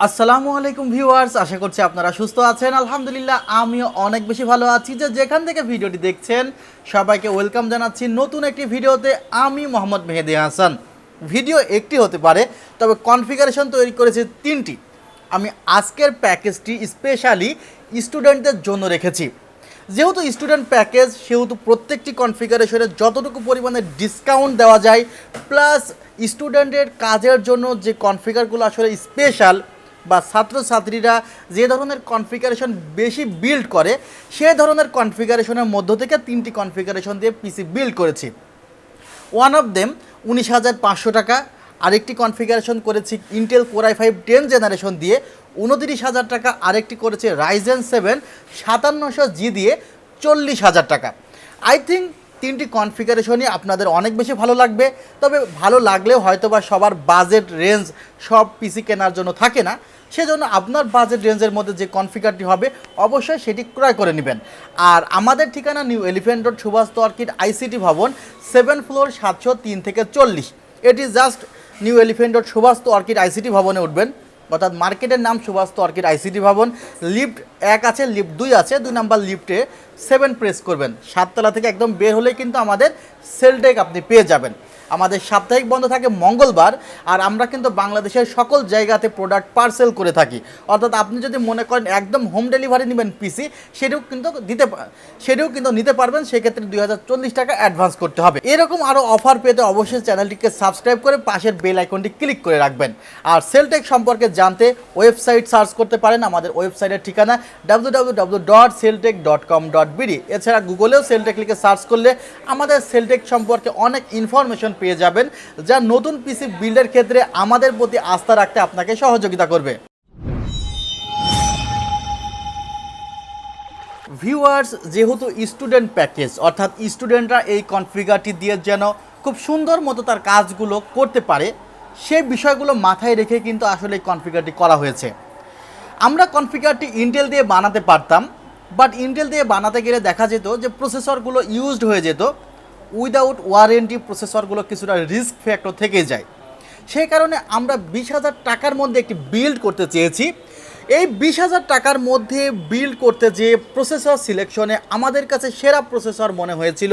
আসসালামু আলাইকুম ভিউয়ার্স, আশা করছি আপনারা সুস্থ আছেন। আলহামদুলিল্লাহ আমিও অনেক বেশি ভালো আছি। যেখান থেকে ভিডিওটি দেখছেন সবাইকে ওয়েলকাম জানাচ্ছি নতুন একটি ভিডিওতে। আমি মোহাম্মদ মেহেদি হাসান। ভিডিও একটি হতে পারে, তবে কনফিগারেশন তৈরি করেছি তিনটি। আমি আজকের প্যাকেজটি স্পেশালি স্টুডেন্টদের জন্য রেখেছি। যেহেতু স্টুডেন্ট প্যাকেজ, সেহেতু প্রত্যেকটি কনফিগারেশনে যতটুকু পরিমাণে ডিসকাউন্ট দেওয়া যায়, প্লাস স্টুডেন্টের কাজের জন্য যে কনফিগারগুলো আসলে স্পেশাল বা ছাত্রছাত্রীরা যে ধরনের কনফিগারেশন বেশি বিল্ড করে, সে ধরনের কনফিগারেশনের মধ্য থেকে তিনটি কনফিগারেশন দিয়ে পিসি বিল্ড করেছি। ওয়ান অফ দেম 19,500 টাকা। আরেকটি কনফিগারেশন করেছি ইন্টেল কোর i5 10 জেনারেশন দিয়ে 29,000 টাকা। আরেকটি করেছে রাইজেন 7 5700G দিয়ে 40,000 টাকা। আই থিঙ্ক তিনটি কনফিগারেশনই আপনাদের অনেক বেশি ভালো লাগবে। তবে ভালো লাগলেও হয়তো বা সবার বাজেট রেঞ্জ সব পিসি কেনার জন্য থাকে না, সেজন্য আপনার বাজেট রেঞ্জের মধ্যে যে কনফিগারটি হবে অবশ্যই সেটি ক্রয় করে নেবেন। আর আমাদের ঠিকানা new elephant road, Subhash orchid ICT Bhaban, 7 floor, 703 থেকে 40। এটি just new elephant road, Subhash orchid ICT ভবনে উঠবেন, অর্থাৎ মার্কেটের নাম Subhash orchid ICT Bhaban. Lift 1 আছে, লিফট 2 আছে, 2 নাম্বার লিফটে 7 প্রেস করবেন। 7 তলা থেকে একদম বের হলেই কিন্তু আমাদের সেলটেক আপনি পেয়ে যাবেন। আমাদের সাপ্তাহিক বন্ধ থাকে মঙ্গলবার, আর আমরা কিন্তু বাংলাদেশের সকল জায়গাতে প্রোডাক্ট পার্সেল করে থাকি। অর্থাৎ আপনি যদি মনে করেন একদম হোম ডেলিভারি নেবেন পিসি, সেটাও কিন্তু নিতে পারবেন। সেক্ষেত্রে 2040 টাকা অ্যাডভান্স করতে হবে। এরকম আরও অফার পেতে অবশ্যই চ্যানেলটিকে সাবস্ক্রাইব করে পাশের বেল আইকনটি ক্লিক করে রাখবেন। আর সেলটেক সম্পর্কে জানতে ওয়েবসাইট সার্চ করতে পারেন। আমাদের ওয়েবসাইটের ঠিকানা www.seltech.com.bd। এছাড়া গুগলেও সেলটেক লিখে সার্চ করলে আমাদের সেলটেক সম্পর্কে অনেক ইনফরমেশন পেয়ে যাবেন, যা নতুন পিসি বিল্ডের ক্ষেত্রে আমাদের প্রতি আস্থা রাখতে আপনাকে সহযোগিতা করবে। ভিউয়ার্স, যেহেতু স্টুডেন্ট প্যাকেজ, অর্থাৎ স্টুডেন্টরা এই কনফিগারটি দিয়ে যেন খুব সুন্দর মতো তার কাজগুলো করতে পারে, সেই বিষয়গুলো মাথায় রেখে কিন্তু আসলে এই কনফিগারটি করা হয়েছে। আমরা কনফিগারটি ইন্টেল দিয়ে বানাতে পারতাম, বাট ইন্টেল দিয়ে বানাতে গেলে দেখা যেত যে প্রসেসরগুলো ইউজড হয়ে যেত। উইদাউট ওয়ারেন্টি প্রসেসরগুলো কিছুটা রিস্ক ফ্যাক্টর থেকে যায়। সেই কারণে আমরা 20,000 টাকার মধ্যে একটি বিল্ড করতে চেয়েছি। এই 20,000 টাকার মধ্যে বিল্ড করতে যে প্রসেসর সিলেকশনে আমাদের কাছে সেরা প্রসেসর মনে হয়েছিল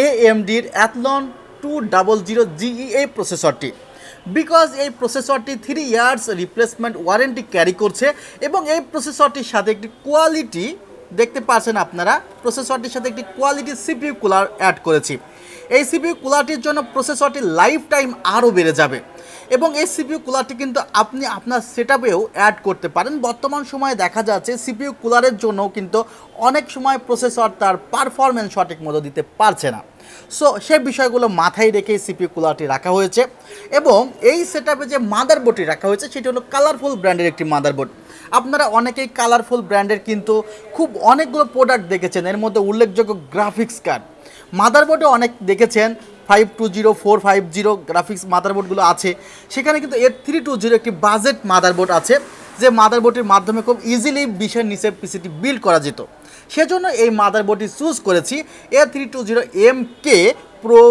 AMDর Athlone 200GE এই প্রসেসরটি। বিকজ এই প্রসেসরটি 3 ইয়ার্স রিপ্লেসমেন্ট ওয়ারেন্টি ক্যারি করছে, এবং এই প্রসেসরটির সাথে একটি কোয়ালিটি দেখতে পাচ্ছেন আপনারা, প্রসেসরটির সাথে একটি কোয়ালিটি সিপিইউ কুলার অ্যাড করেছি। এই সিপিইউ কুলারটির জন্য প্রসেসরটির লাইফ টাইম আরও বেড়ে যাবে, এবং এই সিপিইউ কুলারটি কিন্তু আপনি আপনার সেটআপেও অ্যাড করতে পারেন। বর্তমান সময়ে দেখা যাচ্ছে সিপিইউ কুলারের জন্যও কিন্তু অনেক সময় প্রসেসর তার পারফরমেন্স সঠিক মতো দিতে পারছে না। সো সেই বিষয়গুলো মাথায় রেখে সিপিইউ কুলারটি রাখা হয়েছে, এবং এই সেটআপে যে মাদারবোর্ডটি রাখা হয়েছে সেটি হলো কালারফুল ব্র্যান্ডের একটি মাদারবোর্ড। আপনারা অনেকেই কালারফুল ব্র্যান্ডের কিন্তু খুব অনেকগুলো প্রোডাক্ট দেখেছেন, এর মধ্যে উল্লেখযোগ্য গ্রাফিক্স কার্ড মাদারবোর্ডে অনেক দেখেছেন। 520 450 গ্রাফিক্স মাদারবোর্ডগুলো আছে, সেখানে কিন্তু 8320 একটি বাজেট মাদারবোর্ড আছে, যে মাদারবোর্ডের মাধ্যমে খুব ইজিলি 20-এর নিচে পিসিটি বিল্ড করা যেত। সেজন্য এই মাদারবোর্ডটি চুজ করেছি A320MK Pro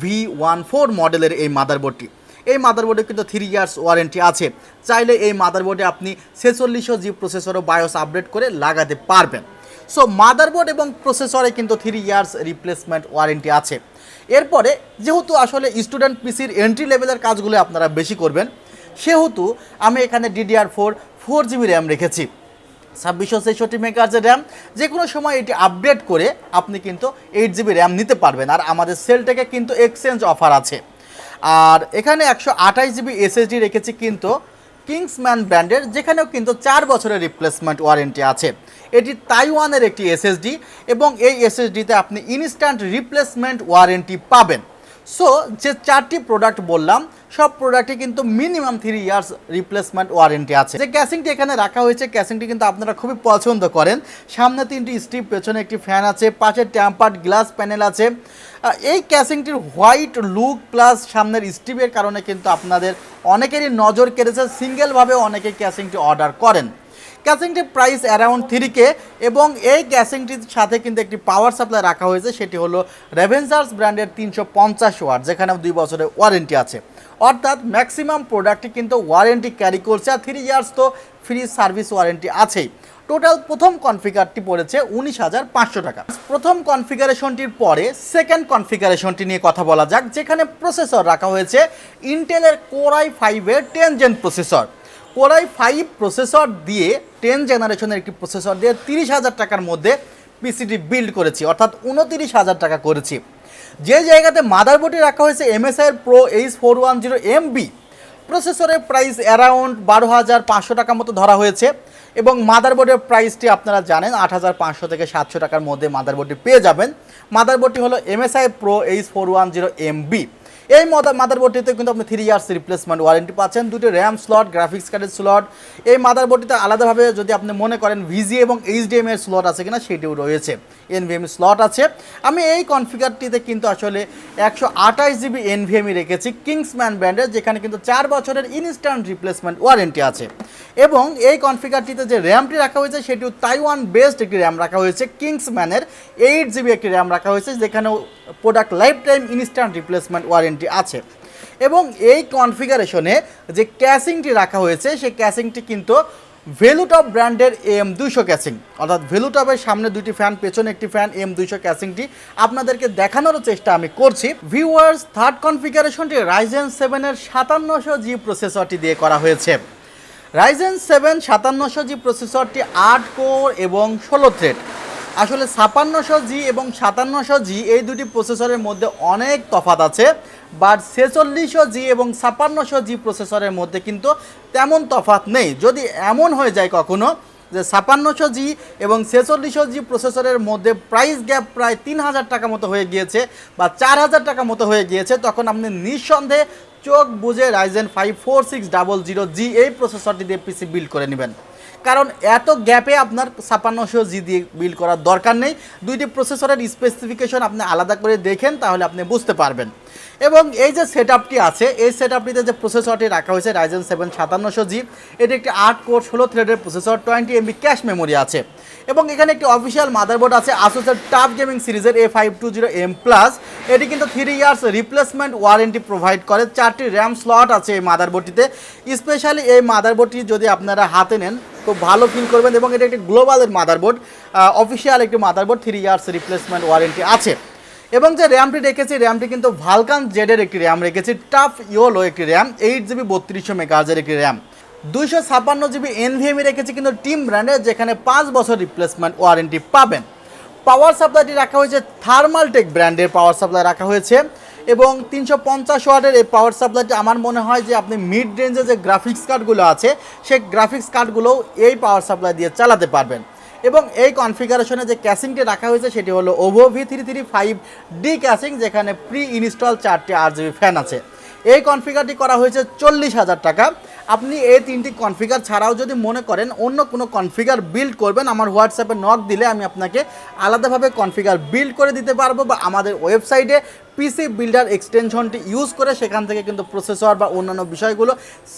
V14 মডেলের এই মাদারবোর্ডটি। এই মাদারবোর্ডে কিন্তু 3 ইয়ার্স ওয়ারেন্টি আছে। চাইলে এই মাদারবোর্ডে আপনি 4600G প্রসেসর ও বায়োস আপডেট করে লাগাতে পারবেন। সো মাদারবোর্ড এবং প্রসেসরে কিন্তু 3 ইয়ার্স রিপ্লেসমেন্ট ওয়ারেন্টি আছে। এরপরে যেহেতু আসলে স্টুডেন্ট পিসির এন্ট্রি লেভেলের কাজগুলো আপনারা বেশি করবেন, সেহেতু আমি এখানে DDR4 4GB র্যাম রেখেছি। 2663 মেগাহার্জের র্যাম, যে কোনো সময় এটি আপডেট করে আপনি কিন্তু 8GB র্যাম নিতে পারবেন। আর আমাদের সেলটেকে কিন্তু এক্সচেঞ্জ অফার আছে। আর এখানে 128GB SSD রেখেছি কিন্তু কিংসম্যান ব্র্যান্ডের, যেখানেও কিন্তু 4 বছরের রিপ্লেসমেন্ট ওয়ারেন্টি আছে। এটি তাইওয়ানের একটি SSD, এবং এই SSDতে আপনি ইনস্ট্যান্ট রিপ্লেসমেন্ট ওয়ারেন্টি পাবেন। সো যে 4টি প্রোডাক্ট বললাম, সব প্রোডাক্টে কিন্তু মিনিমাম 3 ইয়ার্স রিপ্লেসমেন্ট ওয়ারেন্টি আছে। যে ক্যাসিংটি এখানে রাখা হয়েছে, ক্যাসিংটি কিন্তু আপনারা খুবই পছন্দ করেন। সামনে 3টি স্ট্রিপ, পেছনে একটি ফ্যান আছে, পাশে টেম্পার্ড গ্লাস প্যানেল আছে। এই ক্যাসিংটির হোয়াইট লুক প্লাস সামনের স্ট্রিপের কারণে কিন্তু আপনাদের অনেকেরই নজর কেড়েছে, সিঙ্গেলভাবে অনেকে ক্যাসিংটি অর্ডার করেন। ক্যাসিংটির প্রাইস অ্যারাউন্ড 3K, এবং এই ক্যাসিংটির সাথে কিন্তু একটি পাওয়ার সাপ্লাই রাখা হয়েছে, সেটি হলো রেভেনজার্স ব্র্যান্ডের 350 ওয়াট, যেখানে 2 বছরের ওয়ারেন্টি আছে। অর্থাৎ ম্যাক্সিমাম প্রোডাক্টই কিন্তু ওয়ারেন্টি ক্যারি করছে, আর 3 ইয়ার্স তো ফ্রি সার্ভিস ওয়ারেন্টি আছেই। টোটাল প্রথম কনফিগারটি পড়েছে 19,500 টাকা। প্রথম কনফিগারেশনটির পরে সেকেন্ড কনফিগারেশনটি নিয়ে কথা বলা যাক, যেখানে প্রসেসর রাখা হয়েছে ইন্টেলের Core i5-এর 10 gen processor. Core i5 processor দিয়ে 10 জেনারেশনের একটি প্রসেসর দিয়ে 30,000 টাকার মধ্যে পিসিটি বিল্ড করেছি, অর্থাৎ 29,000 টাকা করেছি। যে জায়গাতে মাদারবোর্ডে রাখা হয়েছে MSI Pro H410MB, প্রসেসরের প্রাইস অ্যারাউন্ড 12,500 টাকা মতো ধরা হয়েছে, এবং মাদারবোর্ডের প্রাইসটি আপনারা জানেন 8,500 থেকে 700 টাকার মধ্যে মাদারবোর্ডটি পেয়ে যাবেন। মাদারবোর্ডটি হলো MSI Pro H410MB। এই মাদারবোর্ডটিতে কিন্তু আপনি 3 ইয়ার্স রিপ্লেসমেন্ট ওয়ারেন্টি পাচ্ছেন, দুটি র্যাম স্লট, গ্রাফিক্স কার্ডের স্লট। এই মাদারবোর্ডটিতে আলাদাভাবে যদি আপনি মনে করেন VGA এবং HDMI এর স্লট আছে কিনা সেটিও রয়েছে, NVMe স্লট আছে। আমি এই কনফিগারটিতে কিন্তু আসলে 128 জিবি NVMe রেখেছি কিংসম্যান ব্র্যান্ডের, যেখানে কিন্তু 4 বছরের ইনস্ট্যান্ট রিপ্লেসমেন্ট ওয়ারেন্টি আছে। এবং এই কনফিগারটিতে যে র্যামটি রাখা হয়েছে সেটিও তাইওয়ান বেসড একটি র্যাম রাখা হয়েছে, কিংসম্যানের 8 জিবি একটি র্যাম রাখা হয়েছে, যেখানেও product lifetime instant replacement warranty আছে। এবং এই কনফিগারেশনে যে ক্যাসিংটি রাখা হয়েছে সেই ক্যাসিংটি কিন্তু ভেলুটপ ব্র্যান্ডের AM200 ক্যাসিং, অর্থাৎ ভেলুটপের সামনে দুটি ফ্যান, পেছনে একটি ফ্যান, AM200 ক্যাসিংটি আপনাদেরকে দেখানোর চেষ্টা আমি করছি। ভিউয়ার্স, থার্ড কনফিগারেশনটি Ryzen 7-এর 5700G প্রসেসরটি দিয়ে করা হয়েছে। Ryzen 7 5700G প্রসেসরটি 8 কোর এবং 16 থ্রেড। আসলে 5600G এবং 5700G এই দুটি প্রসেসরের মধ্যে অনেক তফাৎ আছে, বাট 4600G এবং 5600G প্রসেসরের মধ্যে কিন্তু তেমন তফাৎ নেই। যদি এমন হয়ে যায় কখনো যে 5600G এবং 4600G প্রসেসরের মধ্যে প্রাইস গ্যাপ প্রায় 3,000 টাকা মতো হয়ে গিয়েছে বা 4,000 টাকা মতো হয়ে গিয়েছে, তখন আপনি নিঃসন্দেহে চোখ বুঝে Ryzen 5 4600G এই প্রসেসরটি দিয়ে পিসি বিল্ড করে নেবেন, কারণ এত গ্যাপে আপনার 5600G দিয়ে বিল্ড করার দরকার নেই। দুইটি প্রসেসরের স্পেসিফিকেশন আপনি আলাদা করে দেখেন, তাহলে আপনি বুঝতে পারবেন। এবং এই যে সেটআপটি আছে, এই সেটআপটিতে যে প্রসেসরটি রাখা হয়েছে Ryzen 7 5700G, এটি একটি 8 কোর 16 থ্রেডের প্রসেসর, 20MB ক্যাশ মেমোরি আছে। এবং এখানে একটি অফিসিয়াল মাদারবোর্ড আছে আসুসের টাফ গেমিং সিরিজের A520M+। এটি কিন্তু 3 ইয়ার্স রিপ্লেসমেন্ট ওয়ারেন্টি প্রোভাইড করে। 4টি র্যাম স্লট আছে এই মাদারবোর্ডটিতে। স্পেশালি এই মাদারবোর্ডটি যদি আপনারা হাতে নেন খুব ভালো ফিল করবেন, এবং এটা একটি গ্লোবালের মাদারবোর্ড, অফিসিয়াল একটি মাদারবোর্ড, 3 ইয়ার্স রিপ্লেসমেন্ট ওয়ারেন্টি আছে। এবং যে র্যামটি রেখেছি, র্যামটি কিন্তু ভালকান জেডের একটি র্যাম রেখেছি, টাফ ইয়োলো একটি র্যাম, 8GB 3200 মেগাহার্জের একটি র্যাম। 256 জিবি NVMe রেখেছি কিন্তু টিম ব্র্যান্ডের, যেখানে 5 বছর রিপ্লেসমেন্ট ওয়ারেন্টি পাবেন। পাওয়ার সাপ্লাইটি রাখা হয়েছে থার্মালটেক ব্র্যান্ডের পাওয়ার সাপ্লাই রাখা হয়েছে, এবং 350 ওয়াটের এই পাওয়ার সাপ্লাইটি আমার মনে হয় যে আপনি মিড রেঞ্জে যে গ্রাফিক্স কার্ডগুলো আছে সেই গ্রাফিক্স কার্ডগুলোও এই পাওয়ার সাপ্লাই দিয়ে চালাতে পারবেন। এবং এই কনফিগারেশনে যে ক্যাসিংটি রাখা হয়েছে সেটি হলো OVO V335D ক্যাসিং, যেখানে প্রি ইনস্টল 4টি RGB ফ্যান আছে। এই কনফিগারটি করা হয়েছে 40,000 টাকা। আপনি এই 3টি কনফিগার ছাড়াও যদি মনে করেন অন্য কোনো কনফিগার বিল্ড করবেন, আমার হোয়াটসঅ্যাপে নক দিলে আমি আপনাকে আলাদাভাবে কনফিগার বিল্ড করে দিতে পারবো, বা আমাদের ওয়েবসাইটে পিসি বিল্ডার এক্সটেনশনটি ইউজ করে সেখান থেকে কিন্তু প্রসেসর বা অন্যান্য বিষয়গুলো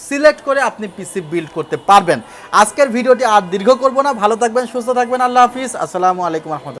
সিলেক্ট করে আপনি পিসি বিল্ড করতে পারবেন। আজকের ভিডিওটি আর দীর্ঘ করব না, ভালো থাকবেন, সুস্থ থাকবেন, আল্লাহ হাফিজ, আসসালামু আলাইকুম রহমতুল্লাহ।